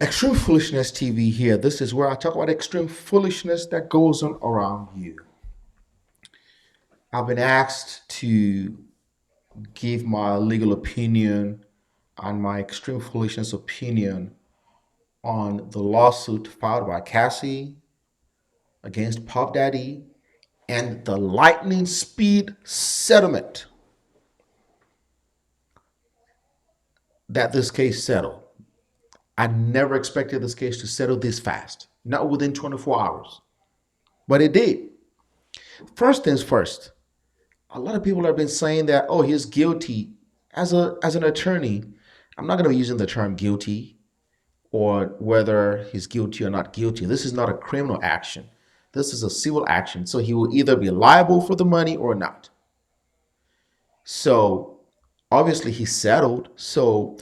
Extreme Foolishness TV here. This is where I talk about extreme foolishness that goes on around you. I've been asked to give my legal opinion and my extreme foolishness opinion on the lawsuit filed by Cassie against Puff Daddy and the lightning speed settlement that this case settled. I never expected this case to settle this fast, not within 24 hours, but it did. First things first, a lot of people have been saying that, oh, he's guilty. As an attorney, I'm not going to be using the term guilty or whether he's guilty or not guilty. This is not a criminal action. This is a civil action. So he will either be liable for the money or not. So obviously he settled. So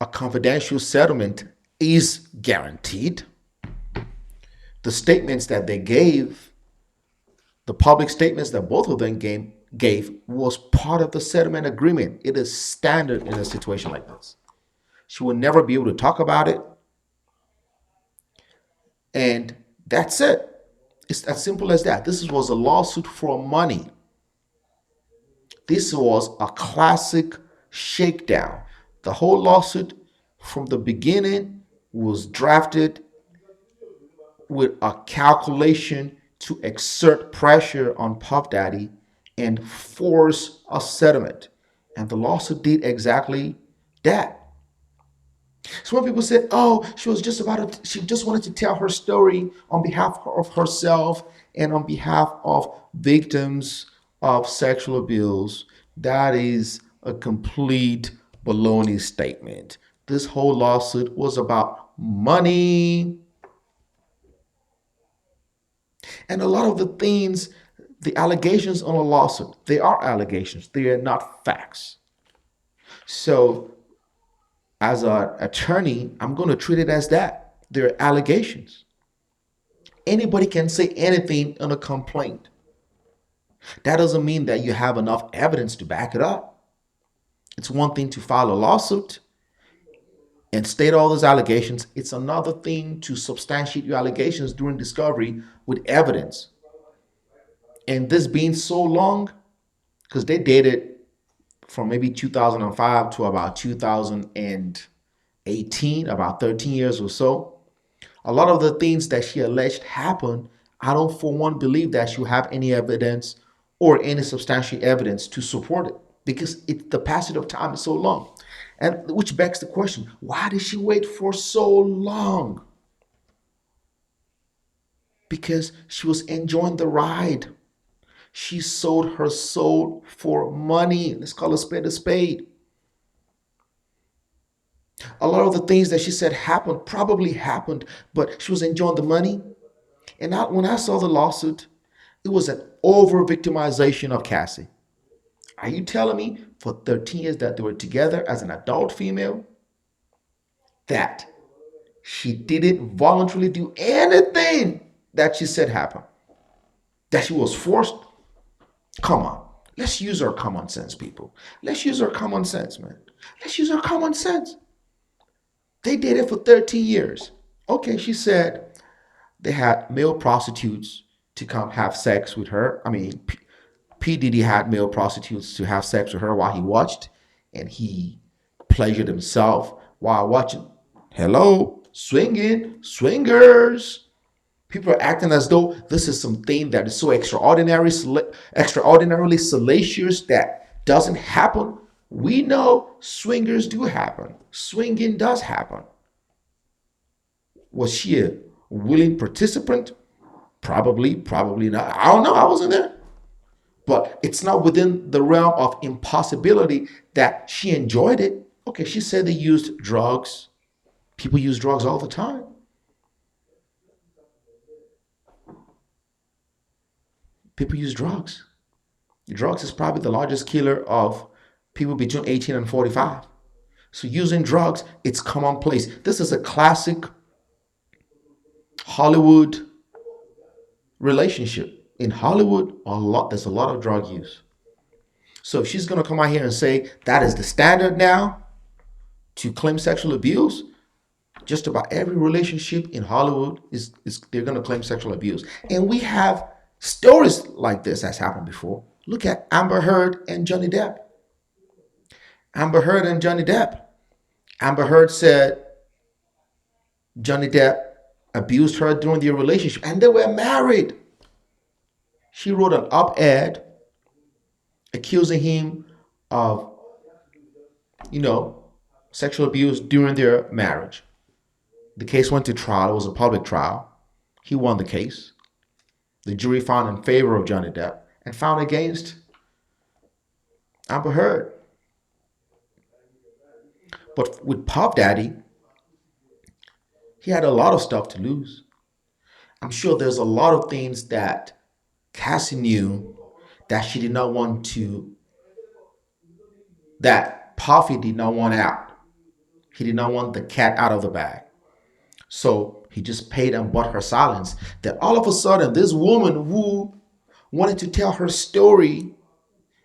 a confidential settlement is guaranteed. The statements that they gave, the public statements that both of them gave was part of the settlement agreement. It is standard in a situation like this. She will never be able to talk about it. And that's it. It's as simple as that. This was a lawsuit for money. This was a classic shakedown. The whole lawsuit from the beginning was drafted with a calculation to exert pressure on Puff Daddy and force a settlement. And the lawsuit did exactly that. So when people said, "Oh, she just wanted to tell her story on behalf of herself and on behalf of victims of sexual abuse," that is a complete baloney statement. This whole lawsuit was about money. And a lot of the things, the allegations on a lawsuit, they are allegations. They are not facts. So as an attorney, I'm going to treat it as that. They're allegations. Anybody can say anything in a complaint. That doesn't mean that you have enough evidence to back it up. It's one thing to file a lawsuit and state all those allegations. It's another thing to substantiate your allegations during discovery with evidence. And this being so long, because they dated from maybe 2005 to about 2018, about 13 years or so. A lot of the things that she alleged happened, I don't for one believe that she will have any evidence or any substantial evidence to support it because the passage of time is so long. And which begs the question, why did she wait for so long? Because she was enjoying the ride. She sold her soul for money. Let's call a spade a spade. A lot of the things that she said happened probably happened, but she was enjoying the money. And when I saw the lawsuit, it was an over victimization of Cassie. Are you telling me for 13 years that they were together as an adult female, that she didn't voluntarily do anything that she said happened? That she was forced? Come on. Let's use our common sense, people. Let's use our common sense, man. Let's use our common sense. They dated for 13 years. Okay, she said they had male prostitutes to come have sex with her. I mean, P. Diddy had male prostitutes to have sex with her while he watched, and he pleasured himself while watching. Hello, swinging, swingers. People are acting as though this is something that is so extraordinarily salacious that doesn't happen. We know swingers do happen. Swinging does happen. Was she a willing participant? Probably, probably not. I don't know. I wasn't there. But it's not within the realm of impossibility that she enjoyed it. Okay, she said they used drugs. People use drugs all the time. People use drugs. Drugs is probably the largest killer of people between 18 and 45. So using drugs, it's commonplace. This is a classic Hollywood relationship. In Hollywood, there's a lot of drug use. So if she's gonna come out here and say that is the standard now to claim sexual abuse, Just about every relationship in Hollywood is they're going to claim sexual abuse. And we have stories like this has happened before. Look at Amber Heard and Johnny Depp. Amber Heard and Johnny Depp. Amber Heard said Johnny Depp abused her during their relationship, and they were married. She wrote an op-ed accusing him of, you know, sexual abuse during their marriage. The case went to trial. It was a public trial. He won the case. The jury found in favor of Johnny Depp and found against Amber Heard. But with Pop Daddy, he had a lot of stuff to lose. I'm sure there's a lot of things that Cassie knew that she did not want to, that Puffy did not want out. He did not want the cat out of the bag. So he just paid and bought her silence. That all of a sudden, this woman who wanted to tell her story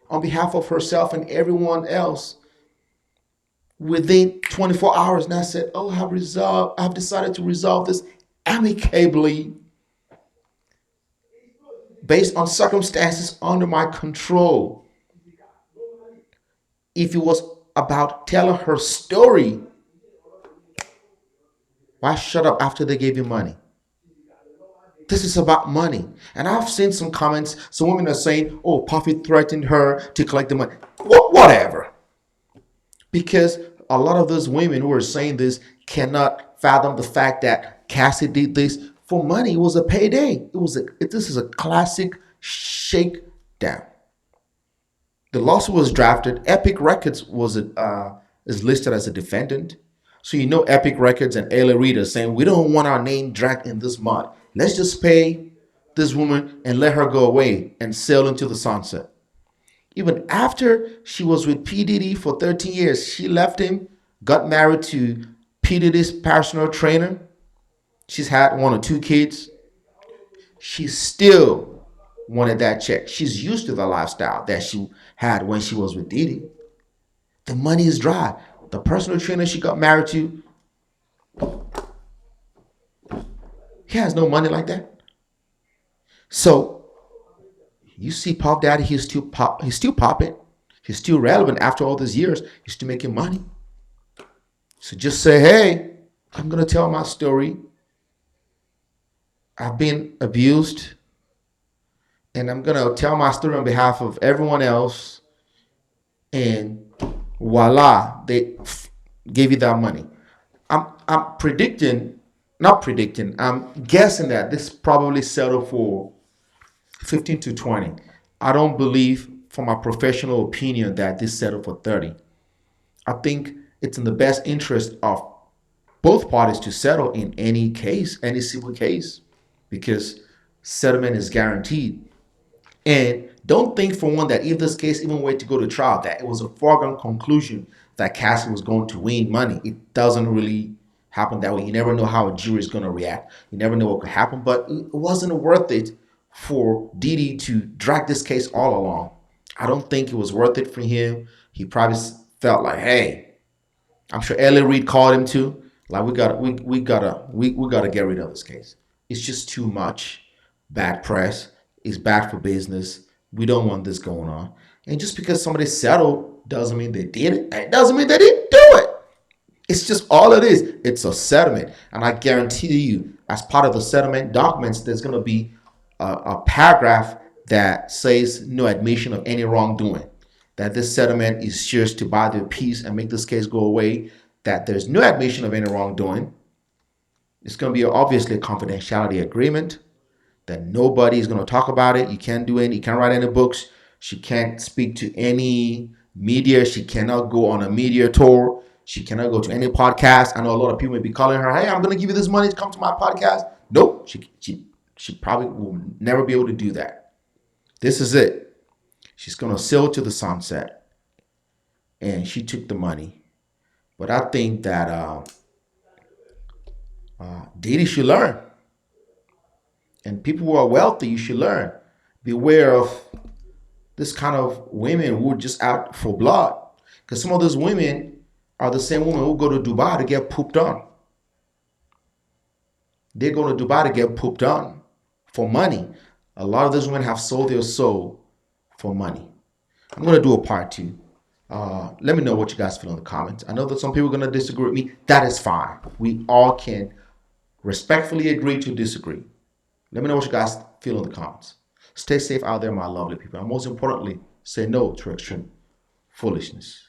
on behalf of herself and everyone else within 24 hours now said, oh, I've decided to resolve this amicably based on circumstances under my control. If it was about telling her story, why shut up after they gave you money? This is about money. And I've seen some comments. Some women are saying, oh, Puffy threatened her to collect the money. Whatever. Because a lot of those women who are saying this cannot fathom the fact that Cassie did this for money. It was a payday. This is a classic shakedown. The lawsuit was drafted. Epic Records is listed as a defendant. So you know Epic Records and Ayla Reid are saying, we don't want our name dragged in this mud. Let's just pay this woman and let her go away and sail into the sunset. Even after she was with P. Diddy for 13 years, she left him, got married to P. Diddy's personal trainer. She's had 1 or 2 kids. She still wanted that check. She's used to the lifestyle that she had when she was with Diddy. The money is dry. The personal trainer she got married to, he has no money like that. So you see Pop Daddy, he's still popping. He's still relevant after all these years. He's still making money. So just say, hey, I'm going to tell my story. I've been abused. And I'm going to tell my story on behalf of everyone else. And voila, they gave you that money. I'm predicting, not predicting, I'm guessing that this probably settled for 15 to 20. I don't believe, from my professional opinion, that this settled for 30. I think it's in the best interest of both parties to settle in any case, any civil case, because settlement is guaranteed. And don't think for one that if this case even were to go to trial, that it was a foregone conclusion that Cassie was going to win money. It doesn't really happen that way. You never know how a jury is going to react. You never know what could happen. But it wasn't worth it for Diddy to drag this case all along. I don't think it was worth it for him. He probably felt like, hey, I'm sure Ellie Reid called him too. Like we gotta get rid of this case. It's just too much bad press. It's bad for business. We don't want this going on. And just because somebody settled doesn't mean they did it. It doesn't mean they didn't do it. It's just all it is. It's a settlement. And I guarantee you, as part of the settlement documents, there's going to be a paragraph that says no admission of any wrongdoing. That this settlement is just to buy the peace and make this case go away. That there's no admission of any wrongdoing. It's going to be obviously a confidentiality agreement that nobody is going to talk about it. You can't write any books. She can't speak to any media. She cannot go on a media tour. She cannot go to any podcast. I know a lot of people may be calling her, hey, I'm going to give you this money to come to my podcast. Nope. She probably will never be able to do that. This is it. She's going to sail to the sunset. And she took the money. But I think that Diddy should learn. And people who are wealthy, you should learn. Beware of this kind of women who are just out for blood. Because some of those women are the same women who go to Dubai to get pooped on. They're going to Dubai to get pooped on for money. A lot of those women have sold their soul for money. I'm going to do a part two. Let me know what you guys feel in the comments. I know that some people are going to disagree with me. That is fine. We all can respectfully agree to disagree. Let me know what you guys feel in the comments. Stay safe out there, my lovely people. And most importantly, say no to extreme foolishness.